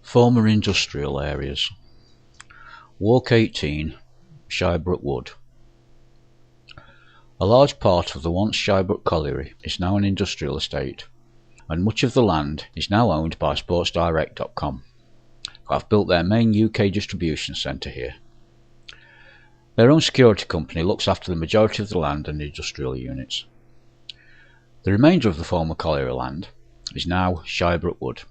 Former industrial areas. Walk 18, Shirebrook Wood. A large part of the once Shirebrook Colliery is now an industrial estate, and much of the land is now owned by SportsDirect.com, who have built their main UK distribution centre here. Their own security company looks after the majority of the land and industrial units. The remainder of the former colliery land is now Shirebrook Wood,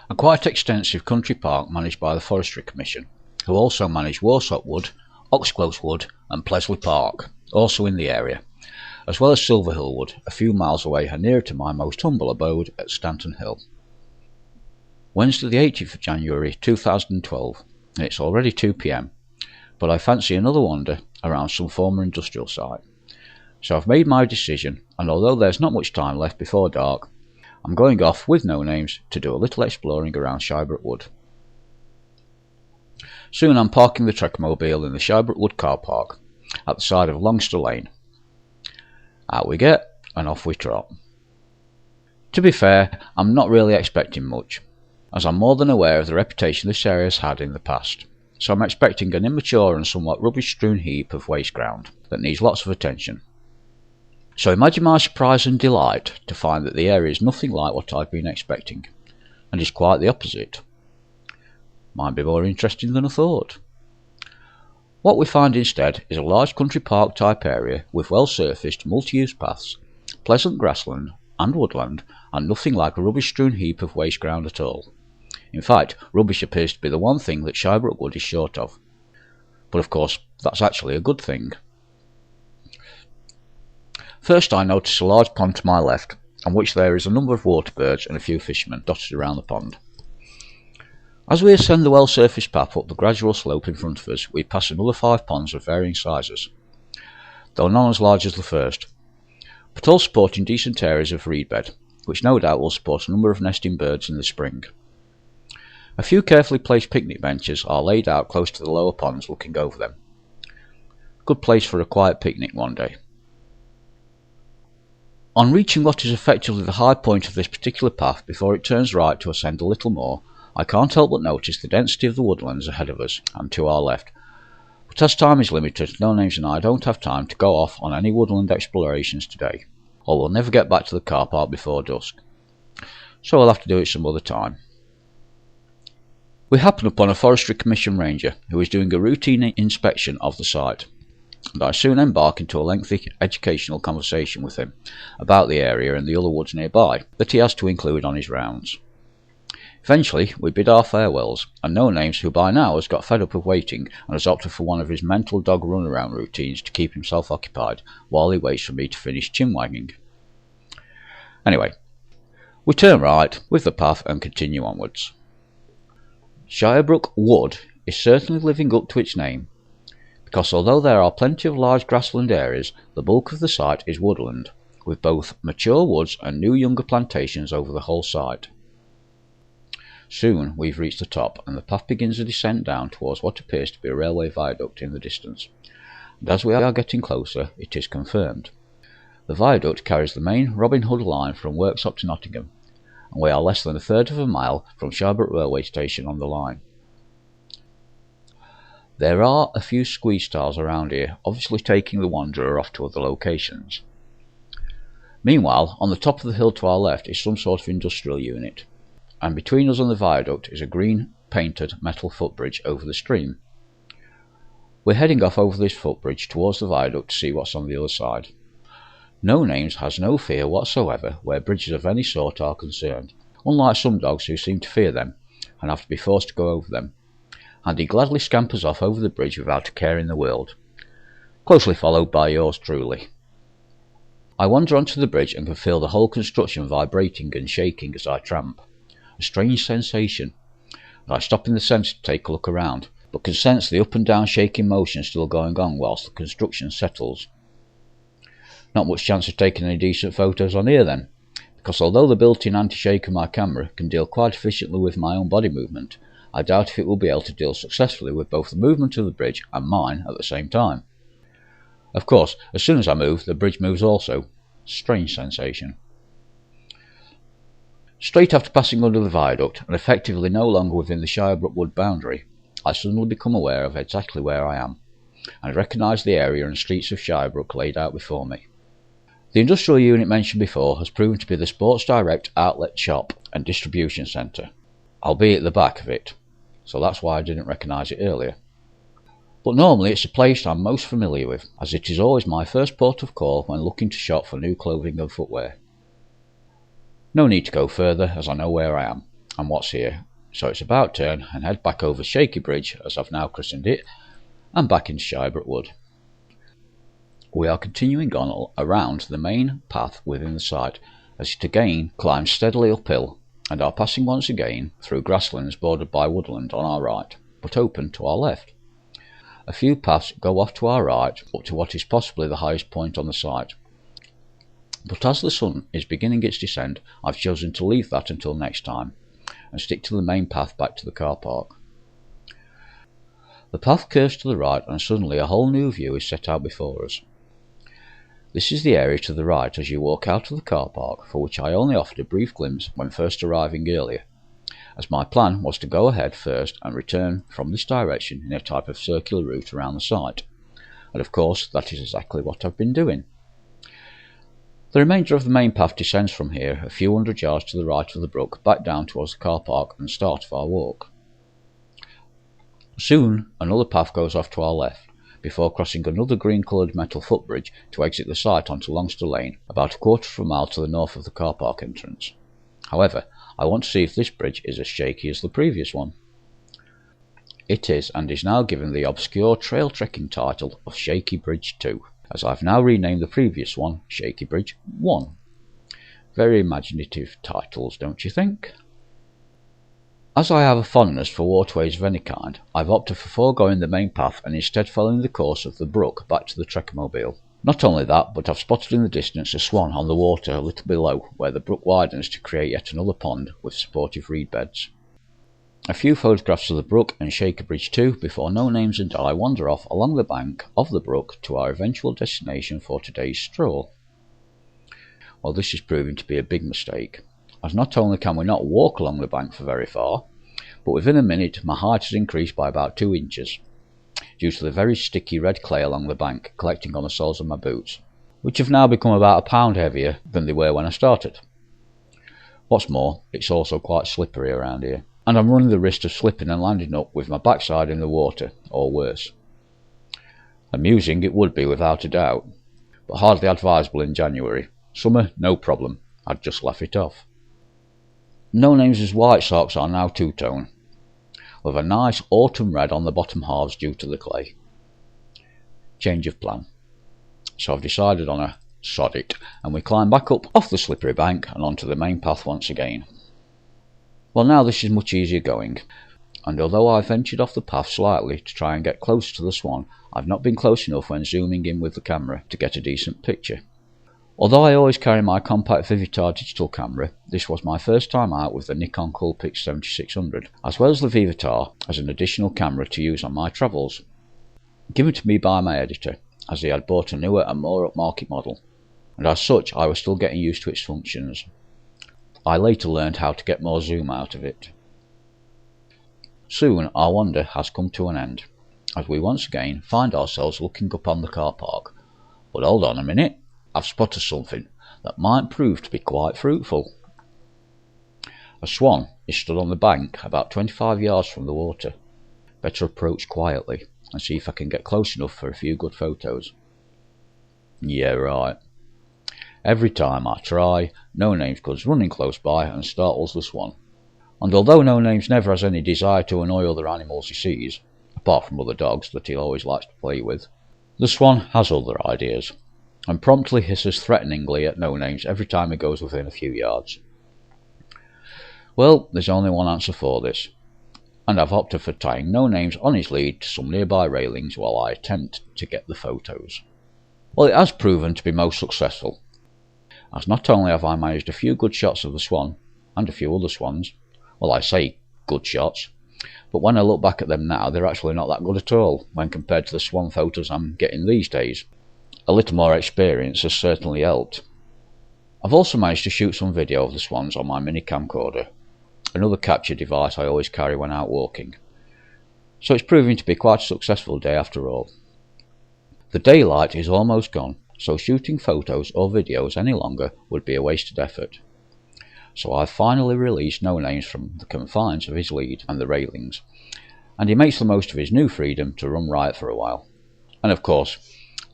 a quite extensive country park managed by the Forestry Commission, who also manage Warsop Wood, Oxclose Wood and Plesley Park, also in the area, as well as Silverhill Wood, a few miles away and nearer to my most humble abode at Stanton Hill. Wednesday the 18th of January 2012, and it's already 2 p.m, but I fancy another wander around some former industrial site. So I've made my decision, and although there's not much time left before dark, I'm going off with no names to do a little exploring around Shirebrook Wood. Soon I'm parking the Trekmobile in the Shirebrook Wood car park at the side of Longster Lane. Out we get, and off we trot. To be fair, I'm not really expecting much, as I'm more than aware of the reputation this area has had in the past, so I'm expecting an immature and somewhat rubbish-strewn heap of waste ground that needs lots of attention. So imagine my surprise and delight to find that the area is nothing like what I've been expecting, and is quite the opposite. Might be more interesting than I thought. What we find instead is a large country park type area with well surfaced multi-use paths, pleasant grassland and woodland, and nothing like a rubbish strewn heap of waste ground at all. In fact, rubbish appears to be the one thing that Shirebrook Wood is short of. But of course, that's actually a good thing. First I notice a large pond to my left, on which there is a number of water birds and a few fishermen dotted around the pond. As we ascend the well-surfaced path up the gradual slope in front of us, we pass another 5 ponds of varying sizes, though none as large as the first, but all supporting decent areas of reed bed, which no doubt will support a number of nesting birds in the spring. A few carefully placed picnic benches are laid out close to the lower ponds looking over them. Good place for a quiet picnic one day. On reaching what is effectively the high point of this particular path before it turns right to ascend a little more, I can't help but notice the density of the woodlands ahead of us and to our left. But as time is limited, No Names and I don't have time to go off on any woodland explorations today, or we'll never get back to the car park before dusk. So I'll have to do it some other time. We happen upon a Forestry Commission ranger who is doing a routine inspection of the site, and I soon embark into a lengthy educational conversation with him about the area and the other woods nearby that he has to include on his rounds. Eventually we bid our farewells, and No Names, who by now has got fed up of waiting and has opted for one of his mental dog runaround routines to keep himself occupied while he waits for me to finish chin-wagging. Anyway, we turn right with the path and continue onwards. Shirebrook Wood is certainly living up to its name, because although there are plenty of large grassland areas, the bulk of the site is woodland, with both mature woods and new younger plantations over the whole site. Soon we've reached the top, and the path begins a descent down towards what appears to be a railway viaduct in the distance, and as we are getting closer it is confirmed. The viaduct carries the main Robin Hood line from Worksop to Nottingham, and we are less than a third of a mile from Shirebrook railway station on the line. There are a few squeeze stars around here, obviously taking the wanderer off to other locations. Meanwhile, on the top of the hill to our left is some sort of industrial unit, and between us and the viaduct is a green painted metal footbridge over the stream. We're heading off over this footbridge towards the viaduct to see what's on the other side. No Names has no fear whatsoever where bridges of any sort are concerned, unlike some dogs who seem to fear them and have to be forced to go over them, and he gladly scampers off over the bridge without a care in the world, closely followed by yours truly. I wander onto the bridge and can feel the whole construction vibrating and shaking as I tramp. A strange sensation, and I stop in the centre to take a look around, but can sense the up and down shaking motion still going on whilst the construction settles. Not much chance of taking any decent photos on here then, because although the built-in anti-shake of my camera can deal quite efficiently with my own body movement, I doubt if it will be able to deal successfully with both the movement of the bridge and mine at the same time. Of course, as soon as I move, the bridge moves also. Strange sensation. Straight after passing under the viaduct, and effectively no longer within the Shirebrook Wood boundary, I suddenly become aware of exactly where I am, and recognise the area and streets of Shirebrook laid out before me. The industrial unit mentioned before has proven to be the Sports Direct outlet shop and distribution centre. I'll be at the back of it, so that's why I didn't recognise it earlier. But normally it's a place I'm most familiar with, as it is always my first port of call when looking to shop for new clothing and footwear. No need to go further, as I know where I am and what's here, so it's about turn and head back over Shaky Bridge, as I've now christened it, and back into Shirebrook Wood. We are continuing on around the main path within the site, as it again climbs steadily uphill, and are passing once again through grasslands bordered by woodland on our right, but open to our left. A few paths go off to our right up to what is possibly the highest point on the site, but as the sun is beginning its descent, I've chosen to leave that until next time, and stick to the main path back to the car park. The path curves to the right, and suddenly a whole new view is set out before us. This is the area to the right as you walk out of the car park, for which I only offered a brief glimpse when first arriving earlier, as my plan was to go ahead first and return from this direction in a type of circular route around the site, and of course that is exactly what I've been doing. The remainder of the main path descends from here a few hundred yards to the right of the brook, back down towards the car park and start of our walk. Soon another path goes off to our left, before crossing another green-coloured metal footbridge to exit the site onto Longster Lane, about a quarter of a mile to the north of the car park entrance. However, I want to see if this bridge is as shaky as the previous one. It is, and is now given the obscure trail trekking title of Shaky Bridge 2. As I've now renamed the previous one Shaky Bridge 1. Very imaginative titles, don't you think? As I have a fondness for waterways of any kind, I've opted for foregoing the main path and instead following the course of the brook back to the Trekkermobile. Not only that, but I've spotted in the distance a swan on the water a little below, where the brook widens to create yet another pond with supportive reed beds. A few photographs of the brook and Shaky Bridge 2 before No Names and I wander off along the bank of the brook to our eventual destination for today's stroll. Well, this is proving to be a big mistake, as not only can we not walk along the bank for very far, but within a minute my height has increased by about 2 inches, due to the very sticky red clay along the bank collecting on the soles of my boots, which have now become about a pound heavier than they were when I started. What's more, it's also quite slippery around here, and I'm running the risk of slipping and landing up with my backside in the water, or worse. Amusing it would be without a doubt, but hardly advisable in January. Summer, no problem, I'd just laugh it off. No Names' white socks are now two-tone, with a nice autumn red on the bottom halves due to the clay. Change of plan. So I've decided on a sod it, and we climb back up off the slippery bank and onto the main path once again. Well, now this is much easier going, and although I ventured off the path slightly to try and get closer to the swan, I've not been close enough when zooming in with the camera to get a decent picture. Although I always carry my compact Vivitar digital camera, this was my first time out with the Nikon Coolpix 7600, as well as the Vivitar as an additional camera to use on my travels. Given to me by my editor, as he had bought a newer and more upmarket model, and as such I was still getting used to its functions. I later learned how to get more zoom out of it. Soon our wander has come to an end, as we once again find ourselves looking up on the car park. But hold on a minute, I've spotted something that might prove to be quite fruitful. A swan is stood on the bank about 25 yards from the water. Better approach quietly and see if I can get close enough for a few good photos. Yeah, right. Every time I try, No Names comes running close by and startles the swan. And although No Names never has any desire to annoy other animals he sees, apart from other dogs that he always likes to play with, the swan has other ideas, and promptly hisses threateningly at No Names every time he goes within a few yards. Well, there's only one answer for this, and I've opted for tying No Names on his lead to some nearby railings while I attempt to get the photos. Well, it has proven to be most successful, as not only have I managed a few good shots of the swan, and a few other swans, well, I say good shots, but when I look back at them now, they're actually not that good at all when compared to the swan photos I'm getting these days. A little more experience has certainly helped. I've also managed to shoot some video of the swans on my mini camcorder, another capture device I always carry when out walking. So it's proving to be quite a successful day after all. The daylight is almost gone, so shooting photos or videos any longer would be a wasted effort. So I've finally released No Names from the confines of his lead and the railings, and he makes the most of his new freedom to run riot for a while. And of course,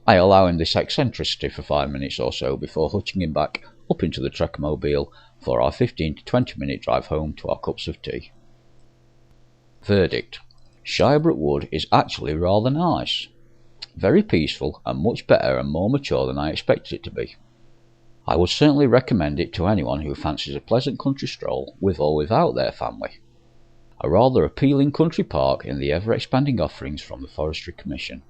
I allow him this eccentricity for 5 minutes or so before hutching him back up into the Trekkmobile for our 15 to 20 minute drive home to our cups of tea. Verdict: Shirebrook Wood is actually rather nice. Very peaceful and much better and more mature than I expected it to be. I would certainly recommend it to anyone who fancies a pleasant country stroll with or without their family. A rather appealing country park in the ever-expanding offerings from the Forestry Commission.